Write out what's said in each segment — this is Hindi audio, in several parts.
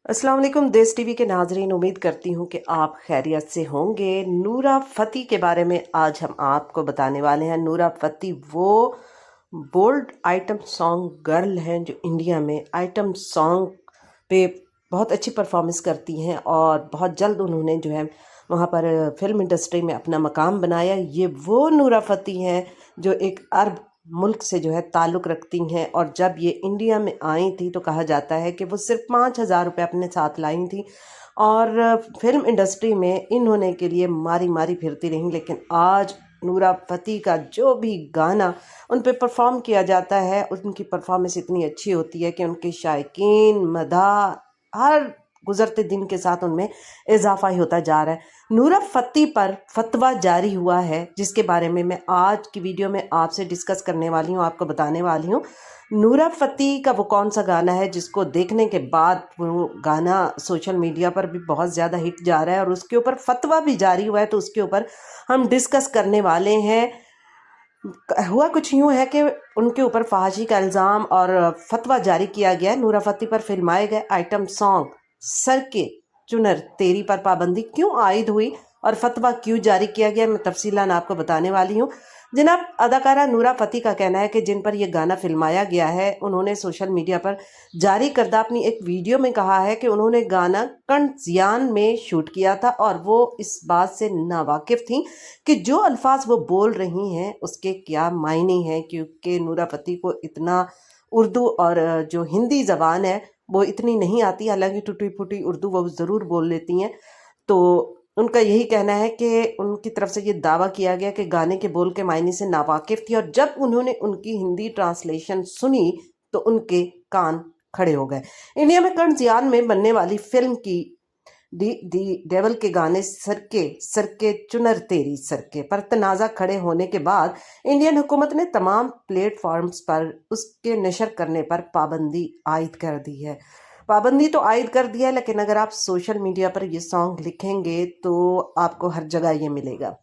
अस्सलाम वालेकुम देश टीवी के नाजरीन, उम्मीद करती हूँ कि आप खैरियत से होंगे। नूरा फ़तेही के बारे में आज हम आपको बताने वाले हैं। नूरा फ़तेही वो बोल्ड आइटम सॉन्ग गर्ल हैं जो इंडिया में आइटम सॉन्ग पे बहुत अच्छी परफॉर्मेंस करती हैं और बहुत जल्द उन्होंने जो है वहाँ पर फिल्म इंडस्ट्री में अपना मकाम बनाया। ये वो नूरा फ़तेही हैं जो एक अरब मुल्क से जो है ताल्लुक़ रखती हैं, और जब ये इंडिया में आई थी तो कहा जाता है कि वो सिर्फ 5,000 रुपये अपने साथ लाई थी और फिल्म इंडस्ट्री में इन्होंने के लिए मारी मारी फिरती रहीं। लेकिन आज नूरा फ़तेही का जो भी गाना उन पे परफॉर्म किया जाता है, उनकी परफॉर्मेंस इतनी अच्छी होती है कि उनके शायकीन मदाह हर गुज़रते दिन के साथ उनमें इजाफा ही होता जा रहा है। नूरा फ़तेही पर फतवा जारी हुआ है जिसके बारे में मैं आज की वीडियो में आपसे डिस्कस करने वाली हूँ, आपको बताने वाली हूँ। नूरा फ़तेही का वो कौन सा गाना है जिसको देखने के बाद वो गाना सोशल मीडिया पर भी बहुत ज़्यादा हिट जा रहा है और उसके ऊपर फतवा भी जारी हुआ है, तो उसके ऊपर हम डिस्कस करने वाले हैं। हुआ कुछ यूँ है कि उनके ऊपर फहाशी का इल्ज़ाम और फतवा जारी किया गया है। नूरा फ़तेही पर फिल्माए गए आइटम सॉन्ग सर के चुनर तेरी पर पाबंदी क्यों आयद हुई और फतवा क्यों जारी किया गया, मैं तफसीलन आपको बताने वाली हूँ। जनाब, अदाकारा नूरा फ़तेही का कहना है कि जिन पर यह गाना फिल्माया गया है, उन्होंने सोशल मीडिया पर जारी करदा अपनी एक वीडियो में कहा है कि उन्होंने गाना कंजियान में शूट किया था और वो इस बात से नावाकिफ़ थी कि जो अल्फाज वो बोल रही हैं उसके क्या मायने हैं, क्योंकि नूरा फ़तेही को इतना उर्दू और जो हिंदी ज़बान है वो इतनी नहीं आती। हालांकि टूटी फूटी उर्दू वो ज़रूर बोल लेती हैं। तो उनका यही कहना है कि उनकी तरफ से ये दावा किया गया कि गाने के बोल के मायने से नावाकिफ़ थी और जब उन्होंने उनकी हिंदी ट्रांसलेशन सुनी तो उनके कान खड़े हो गए। इंडिया में कंजियान में बनने वाली फिल्म की दी डेवल के गाने सरके चुनर तेरी सरके पर तनाज़ा खड़े होने के बाद इंडियन हुकूमत ने तमाम प्लेटफॉर्म्स पर उसके नशर करने पर पाबंदी आयद कर दी है। पाबंदी तो आयद कर दिया है, लेकिन अगर आप सोशल मीडिया पर ये सॉन्ग लिखेंगे तो आपको हर जगह ये मिलेगा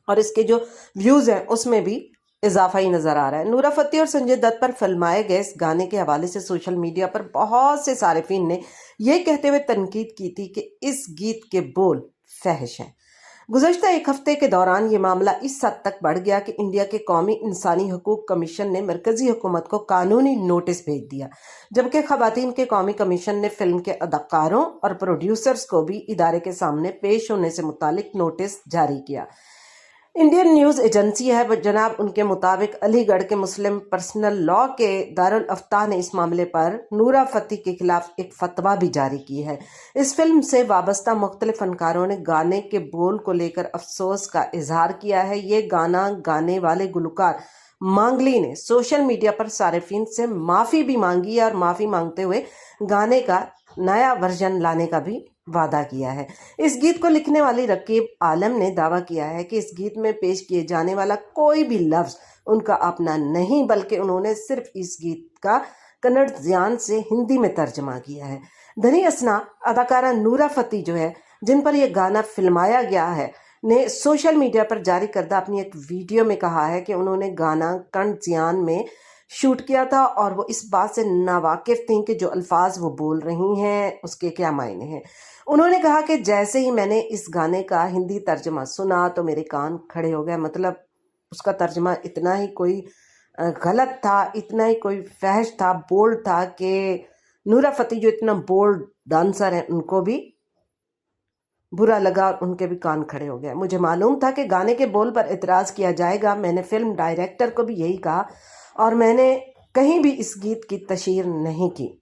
और इसके जो व्यूज़ हैं उसमें भी इजाफा ही नज़र आ रहा है। नूरा फ़तेही और संजय दत्त पर फिल्माए गए इस गाने के हवाले से सोशल मीडिया पर बहुत से सारिफिन ने यह कहते हुए तनकीद की थी कि इस गीत के बोल फहश हैं। गुज़श्ता एक हफ्ते के दौरान ये मामला इस हद तक बढ़ गया कि इंडिया के कौमी इंसानी हकूक़ कमीशन ने मरकज़ी हुकूमत को कानूनी नोटिस भेज दिया, जबकि ख़वातीन के कौमी कमीशन ने फिल्म के अदाकारों और प्रोड्यूसर्स को भी इदारे के सामने पेश होने से मुतालिक नोटिस जारी किया। इंडियन न्यूज़ एजेंसी है जनाब, उनके मुताबिक अलीगढ़ के मुस्लिम पर्सनल लॉ के दारुल अफ्ताह ने इस मामले पर नूरा फ़तेही के खिलाफ एक फतवा भी जारी की है। इस फिल्म से वाबस्ता मुख्तलिफ फनकारों ने गाने के बोल को लेकर अफसोस का इजहार किया है। ये गाना गाने वाले गुलकार मांगली ने सोशल मीडिया पर सारिफिन से माफ़ी भी मांगी है और माफ़ी मांगते हुए गाने का नया वर्जन लाने का भी वादा किया है। इस गीत को लिखने वाली रकीब आलम ने दावा किया है कि इस गीत में पेश किए जाने वाला कोई भी लफ्ज़ उनका अपना नहीं, बल्कि उन्होंने सिर्फ इस गीत का कन्नड़ ज़बान से हिंदी में तर्जमा किया है। धनी असना अदाकारा नूरा फ़तेही जो है, जिन पर यह गाना फिल्माया गया है, ने सोशल मीडिया पर जारी करदा अपनी एक वीडियो में कहा है कि उन्होंने गाना कंजियान में शूट किया था और वो इस बात से नावाकिफ़ थी कि जो अल्फाज वो बोल रही हैं उसके क्या मायने हैं। उन्होंने कहा कि जैसे ही मैंने इस गाने का हिंदी तर्जमा सुना तो मेरे कान खड़े हो गए। मतलब उसका तर्जमा इतना ही कोई गलत था, इतना ही कोई फहश था, बोल्ड था कि नूरा फ़तेही जो इतना बोल्ड डांसर हैं उनको भी बुरा लगा और उनके भी कान खड़े हो गए। मुझे मालूम था कि गाने के बोल पर एतराज़ किया जाएगा। मैंने फिल्म डायरेक्टर को भी यही कहा और मैंने कहीं भी इस गीत की तशहीर नहीं की।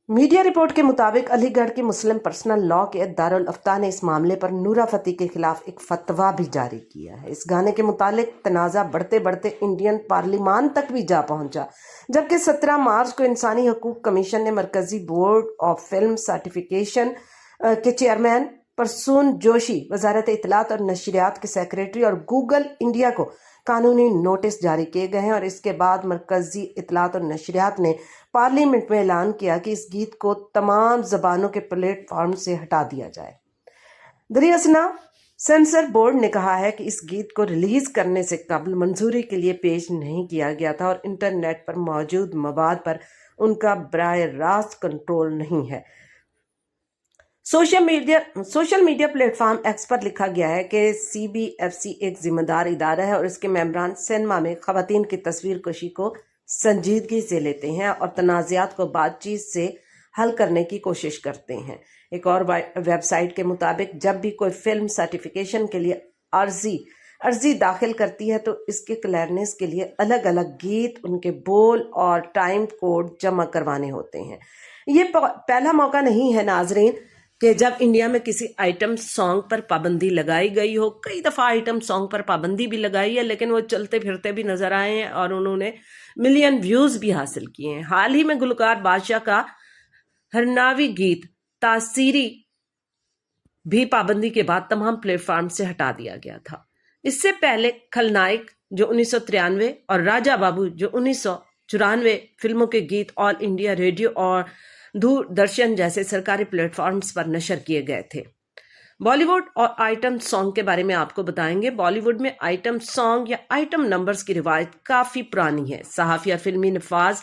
मीडिया रिपोर्ट के मुताबिक अलीगढ़ की मुस्लिम पर्सनल लॉ के दारुल अफ्ताह ने इस मामले पर नूरा फ़तेही के खिलाफ एक फतवा भी जारी किया है। इस गाने के मुतालिक तनाज़ा बढ़ते बढ़ते इंडियन पार्लिमान तक भी जा पहुंचा, जबकि 17 मार्च को इंसानी हकूक़ कमीशन ने मरकज़ी बोर्ड ऑफ फिल्म सर्टिफिकेशन के चेयरमैन प्रसून जोशी, वजारत इत्तलात और नशरियात के सेक्रेटरी और गूगल इंडिया को कानूनी नोटिस जारी किए गए हैं और इसके बाद मरकज़ी इत्तलात और नशरियात ने पार्लियामेंट में ऐलान किया कि इस गीत को तमाम ज़बानों के प्लेटफॉर्म से हटा दिया जाए। दरियासना सेंसर बोर्ड ने कहा है कि इस गीत को रिलीज़ करने से कबल मंजूरी के लिए पेश नहीं किया गया था और इंटरनेट पर मौजूद मवाद पर उनका बराह रास्त कंट्रोल नहीं है। सोशल मीडिया प्लेटफॉर्म एक्स पर लिखा गया है कि CBFC एक जिम्मेदार इदारा है और इसके मेंबरान सिनेमा में खवातीन की तस्वीर कशी को संजीदगी से लेते हैं और तनाज़ात को बातचीत से हल करने की कोशिश करते हैं। एक और वेबसाइट के मुताबिक जब भी कोई फिल्म सर्टिफिकेशन के लिए अर्जी दाखिल करती है तो इसके क्लियरेंस के लिए अलग अलग गीत, उनके बोल और टाइम कोड जमा करवाने होते हैं। ये पहला मौका नहीं है नाजरीन कि जब इंडिया में किसी आइटम सॉन्ग पर पाबंदी लगाई गई हो। कई दफ़ा आइटम सॉन्ग पर पाबंदी भी लगाई है, लेकिन वो चलते फिरते भी नजर आए हैं और उन्होंने मिलियन व्यूज भी हासिल किए हैं। हाल ही में गुलकार बादशाह का हरनावी गीत तासीरी भी पाबंदी के बाद तमाम प्लेटफॉर्म से हटा दिया गया था। इससे पहले खलनायक जो 1993 और राजा बाबू जो 1994 फिल्मों के गीत ऑल इंडिया रेडियो और दूरदर्शन जैसे सरकारी प्लेटफॉर्म्स पर नशर किए गए थे। बॉलीवुड और आइटम सॉन्ग के बारे में आपको बताएंगे। बॉलीवुड में आइटम सॉन्ग या आइटम नंबर्स की रिवायत काफी पुरानी है। सहाफी और फिल्मी नफाज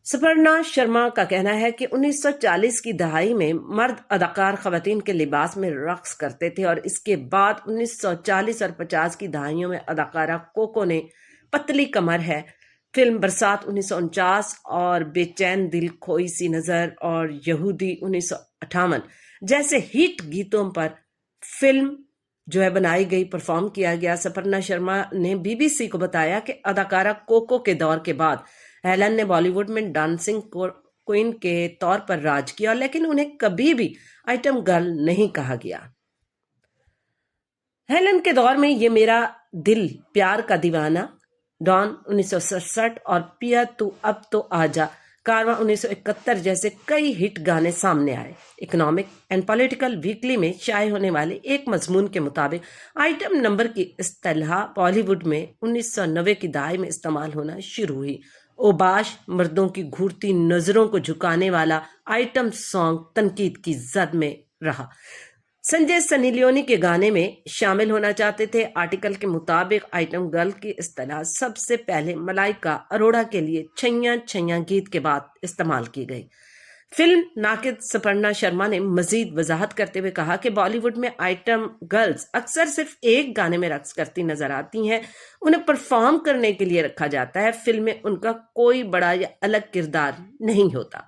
सपर्ना शर्मा का कहना है कि 1940 की दहाई में मर्द अदाकार खवातीन के लिबास में रक्स करते थे और इसके बाद 1940 और 50 की दहाइयों में अदाकारा कोको ने पतली कमर है फिल्म बरसात 1949 और बेचैन दिल खोई सी नजर और यहूदी 1958 जैसे हिट गीतों पर फिल्म जो है बनाई गई, परफॉर्म किया गया। सपर्ना शर्मा ने BBC को बताया कि अदाकारा कोको के दौर के बाद हेलन ने बॉलीवुड में डांसिंग क्वीन के तौर पर राज किया, लेकिन उन्हें कभी भी आइटम गर्ल नहीं कहा गया। हेलन के दौर में ये मेरा दिल, प्यार का दीवाना, डॉन 1967 और पिया तू अब तो आजा, कारवां 1971 जैसे कई हिट गाने सामने आए। इकोनॉमिक एंड पॉलिटिकल वीकली में शाये होने वाले एक मजमून के मुताबिक आइटम नंबर की इस्तिलाह बॉलीवुड में 1990 की दहाई में इस्तेमाल होना शुरू हुई। ओबाश, मर्दों की घूरती नजरों को झुकाने वाला आइटम सॉन्ग तनकीद की जद में रहा। संजय सनी लियोनी के गाने में शामिल होना चाहते थे। आर्टिकल के मुताबिक आइटम गर्ल की इस्तिलाह सबसे पहले मलाइका अरोड़ा के लिए छैया छैया गीत के बाद इस्तेमाल की गई। फिल्म नाकिद सपर्ना शर्मा ने मजीद वजाहत करते हुए कहा कि बॉलीवुड में आइटम गर्ल्स अक्सर सिर्फ एक गाने में रक्स करती नजर आती हैं, उन्हें परफॉर्म करने के लिए रखा जाता है। फिल्म में उनका कोई बड़ा या अलग किरदार नहीं होता।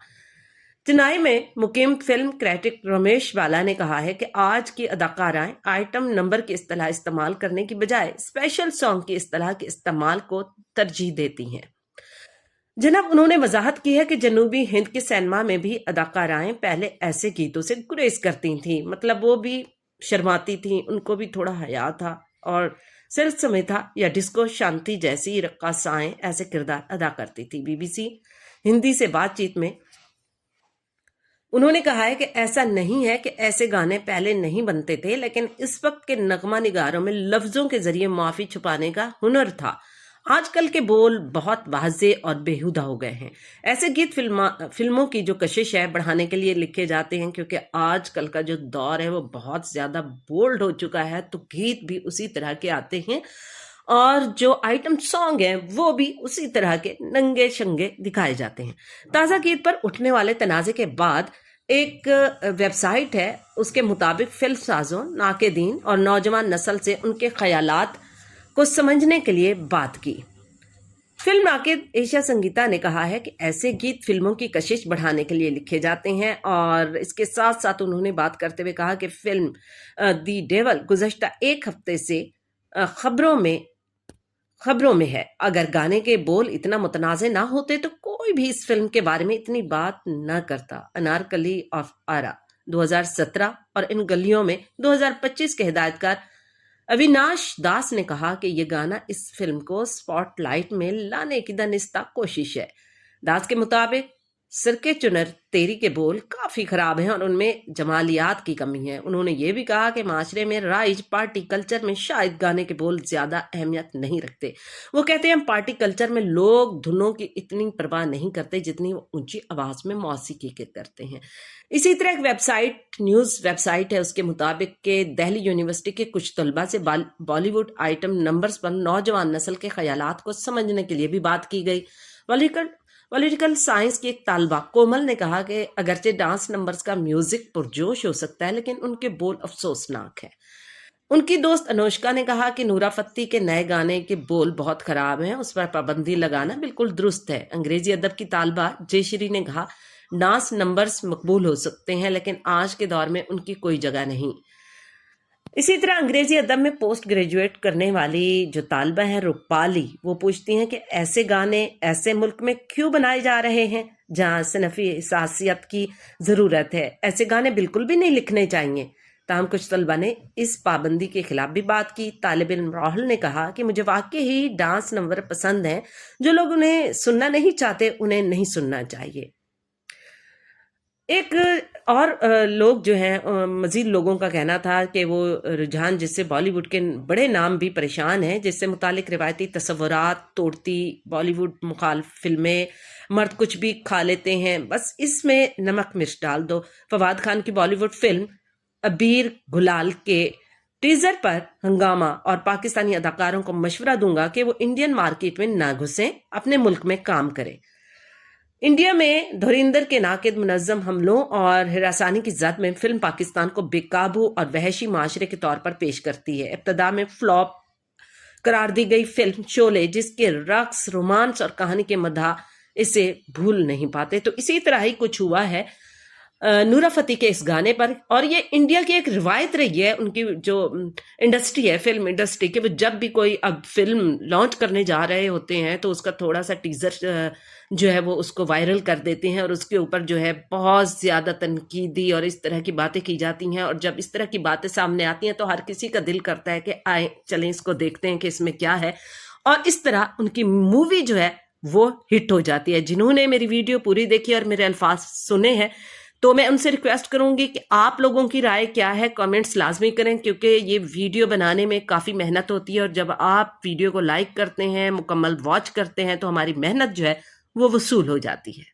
चेन्नई में मुकीम फिल्म क्रिटिक रमेश बाला ने कहा है कि आज की अदाकाराएं आइटम नंबर की इस्तिलाह इस्तेमाल करने की बजाय स्पेशल सॉन्ग की इस्तिलाह के इस्तेमाल को तरजीह देती हैं। जनाब उन्होंने वजाहत की है कि जनूबी हिंद के सिनेमा में भी अदाकाराएं पहले ऐसे गीतों से गुरेज करती थीं, मतलब वो भी शर्माती थीं, उनको भी थोड़ा हया था और सिल्क समेता या डिस्को शांति जैसी रक्कासाएं ऐसे किरदार अदा करती थी। BBC हिंदी से बातचीत में उन्होंने कहा है कि ऐसा नहीं है कि ऐसे गाने पहले नहीं बनते थे, लेकिन इस वक्त के नगमा निगारों में लफ्जों के जरिए माफी छुपाने का हुनर था। आजकल के बोल बहुत वाज़े और बेहुदा हो गए हैं। ऐसे गीत फिल्मों की जो कशिश है बढ़ाने के लिए लिखे जाते हैं, क्योंकि आजकल का जो दौर है वो बहुत ज़्यादा बोल्ड हो चुका है, तो गीत भी उसी तरह के आते हैं और जो आइटम सॉन्ग हैं वो भी उसी तरह के नंगे शंगे दिखाए जाते हैं। ताज़ा गीत पर उठने वाले तनाज़े के बाद एक वेबसाइट है, उसके मुताबिक फिल्म साजों, नाकेदीन और नौजवान नस्ल से उनके ख्यालात को समझने के लिए बात की। फिल्म नाकिद एशिया संगीता ने कहा है कि ऐसे गीत फिल्मों की कशिश बढ़ाने के लिए लिखे जाते हैं और इसके साथ साथ उन्होंने बात करते हुए कहा कि फिल्म दी डेवल गुज़श्ता एक हफ्ते से खबरों में है। अगर गाने के बोल इतना मुतनाज़े ना होते तो कोई भी इस फिल्म के बारे में इतनी बात न करता। अनारकली ऑफ आरा 2017 और इन गलियों में 2025 के हिदायतकार अविनाश दास ने कहा कि यह गाना इस फिल्म को स्पॉटलाइट में लाने की दानिस्ता कोशिश है। दास के मुताबिक सिरके चुनर तेरी के बोल काफ़ी ख़राब हैं और उनमें जमालियात की कमी है। उन्होंने ये भी कहा कि माशरे में राइज पार्टी कल्चर में शायद गाने के बोल ज़्यादा अहमियत नहीं रखते। वो कहते हैं पार्टी कल्चर में लोग धुनों की इतनी परवाह नहीं करते जितनी वो ऊंची आवाज़ में मौसीकी के करते हैं। इसी तरह एक न्यूज़ वेबसाइट है, उसके मुताबिक कि दिल्ली यूनिवर्सिटी के कुछ तलबा से बॉलीवुड आइटम नंबर्स पर नौजवान नस्ल के ख्यालात को समझने के लिए भी बात की गई। पॉलिटिकल साइंस की एक तालबा कोमल ने कहा कि अगरचे डांस नंबर्स का म्यूजिक पुरजोश हो सकता है, लेकिन उनके बोल अफसोसनाक है। उनकी दोस्त अनुष्का ने कहा कि नूरा फतेही के नए गाने के बोल बहुत खराब हैं, उस पर पाबंदी लगाना बिल्कुल दुरुस्त है। अंग्रेजी अदब की तालबा जयश्री ने कहा, डांस नंबर्स मकबूल हो सकते हैं, लेकिन आज के दौर में उनकी कोई जगह नहीं। इसी तरह अंग्रेजी अदब में पोस्ट ग्रेजुएट करने वाली जो तालबा है रूपाली, वो पूछती हैं कि ऐसे गाने ऐसे मुल्क में क्यों बनाए जा रहे हैं जहां सनफी हसासियत की ज़रूरत है। ऐसे गाने बिल्कुल भी नहीं लिखने चाहिए। ताहम कुछ तलबा ने इस पाबंदी के खिलाफ भी बात की। तालिब इल्म राहुल ने कहा कि मुझे वाकई ही डांस नंबर पसंद हैं, जो लोग उन्हें सुनना नहीं चाहते उन्हें नहीं सुनना चाहिए। एक और लोग जो हैं मज़ीद लोगों का कहना था कि वो रुझान जिससे बॉलीवुड के बड़े नाम भी परेशान हैं, जिससे मुतालिक रिवायती तसव्वुरात तोड़ती बॉलीवुड मुखालिफ फिल्में, मर्द कुछ भी खा लेते हैं, बस इसमें नमक मिर्च डाल दो। फवाद खान की बॉलीवुड फिल्म अबीर गुलाल के टीजर पर हंगामा और पाकिस्तानी अदाकारों को मशवरा दूंगा कि वो इंडियन मार्केट में ना घुसें, अपने मुल्क में काम करें। इंडिया में धुरिंदर के नाकिद मुनज़्ज़म हमलों और हिरासानी की जद में फिल्म पाकिस्तान को बेकाबू और वहशी माशरे के तौर पर पेश करती है। इब्तदा में फ्लॉप करार दी गई फिल्म शोले, जिसके रक्स, रोमांस और कहानी के मदा इसे भूल नहीं पाते, तो इसी तरह ही कुछ हुआ है नूरा फतेही के इस गाने पर। और ये इंडिया की एक रिवायत रही है, उनकी जो इंडस्ट्री है, फिल्म इंडस्ट्री की, वो जब भी कोई अब फिल्म लॉन्च करने जा रहे होते हैं तो उसका थोड़ा सा टीजर जो है वो उसको वायरल कर देते हैं और उसके ऊपर जो है बहुत ज़्यादा तनकीदी और इस तरह की बातें की जाती हैं। और जब इस तरह की बातें सामने आती हैं तो हर किसी का दिल करता है कि आए चलें इसको देखते हैं कि इसमें क्या है, और इस तरह उनकी मूवी जो है वो हिट हो जाती है। जिन्होंने मेरी वीडियो पूरी देखी और मेरे अल्फाज सुने हैं, तो मैं उनसे रिक्वेस्ट करूंगी कि आप लोगों की राय क्या है, कमेंट्स लाजमी करें, क्योंकि ये वीडियो बनाने में काफ़ी मेहनत होती है और जब आप वीडियो को लाइक करते हैं, मुकम्मल वॉच करते हैं, तो हमारी मेहनत जो है वो वसूल हो जाती है।